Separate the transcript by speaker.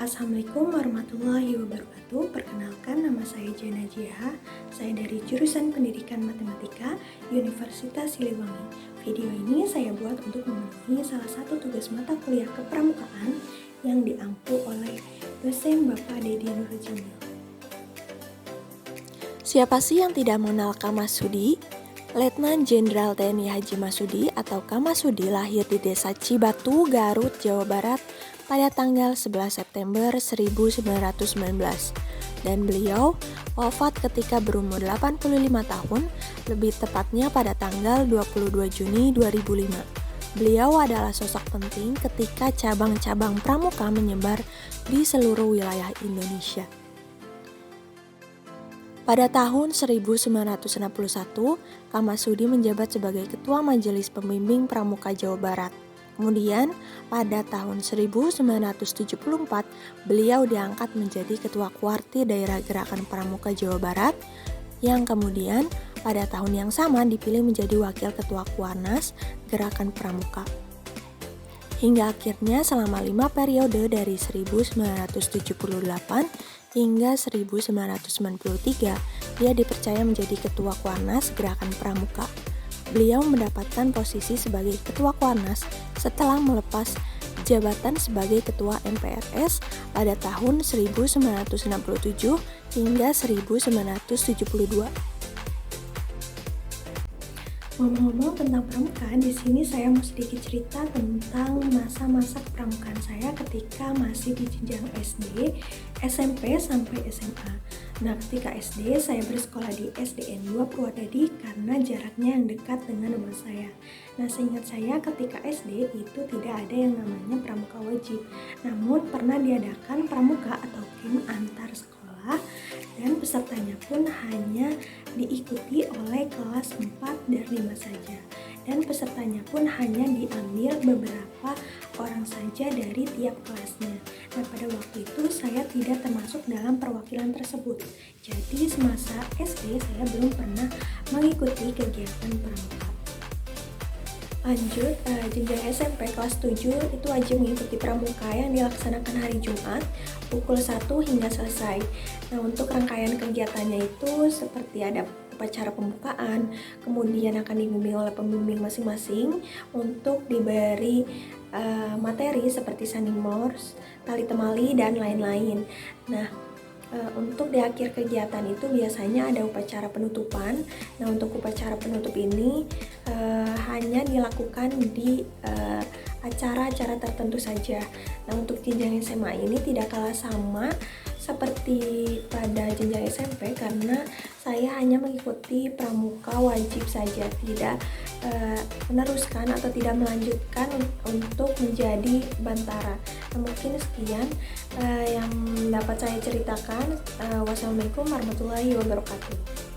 Speaker 1: Assalamualaikum warahmatullahi wabarakatuh. Perkenalkan, nama saya Jana Jiha. Saya dari jurusan Pendidikan Matematika Universitas Siliwangi. Video ini saya buat untuk memenuhi salah satu tugas mata kuliah kepramukaan yang diampu oleh dosen Bapak Dedi Nurjamil.
Speaker 2: Siapa sih yang tidak mengenal Kamasudi? Letnan Jenderal TNI Haji Masudi atau Kamasudi lahir di Desa Cibatu, Garut, Jawa Barat pada tanggal 11 September 1919 dan beliau wafat ketika berumur 85 tahun, lebih tepatnya pada tanggal 22 Juni 2005. Beliau adalah sosok penting ketika cabang-cabang pramuka menyebar di seluruh wilayah Indonesia. Pada tahun 1961, Kamasudi menjabat sebagai Ketua Majelis Pembimbing Pramuka Jawa Barat. Kemudian, pada tahun 1974, beliau diangkat menjadi Ketua Kuartir Daerah Gerakan Pramuka Jawa Barat, yang kemudian pada tahun yang sama dipilih menjadi Wakil Ketua Kuarnas Gerakan Pramuka. Hingga akhirnya selama 5 periode dari 1978 hingga 1993, dia dipercaya menjadi Ketua Kuarnas Gerakan Pramuka. Beliau mendapatkan posisi sebagai Ketua Kuarnas setelah melepas jabatan sebagai Ketua MPRS pada tahun 1967 hingga 1972.
Speaker 1: Ngomong-ngomong tentang pramuka, di sini saya mau sedikit cerita tentang masa-masa pramukaan saya ketika masih di jenjang SD, SMP sampai SMA. Nah, ketika SD saya bersekolah di SDN 2 Purwodadi karena jaraknya yang dekat dengan rumah saya. Nah, seingat saya ketika SD itu tidak ada yang namanya pramuka wajib. Namun pernah diadakan pramuka atau camp antar sekolah dan pesertanya pun hanya diikuti oleh kelas 4 dan 5 saja. Dan pesertanya pun hanya diambil beberapa orang saja dari tiap kelasnya. Nah, pada waktu itu saya tidak termasuk dalam perwakilan tersebut. Jadi semasa SD saya belum pernah mengikuti kegiatan pramuka. Lanjut, jenjang SMP kelas 7 itu wajib mengikuti pramuka yang dilaksanakan hari Jumat pukul 1 hingga selesai. Nah, untuk rangkaian kegiatannya itu seperti ada upacara pembukaan, kemudian akan dibimbing oleh pembimbing masing-masing untuk diberi materi seperti sanding morse, tali temali, dan lain-lain. Nah, untuk di akhir kegiatan itu biasanya ada upacara penutupan. Nah, untuk upacara penutup ini hanya dilakukan di acara-acara tertentu saja. Nah, untuk jenjang SMA ini tidak kalah sama seperti pada jenjang SMP karena saya hanya mengikuti pramuka wajib saja, tidak meneruskan atau tidak melanjutkan untuk menjadi bantara. Nah, mungkin sekian yang dapat saya ceritakan. Wassalamualaikum warahmatullahi wabarakatuh.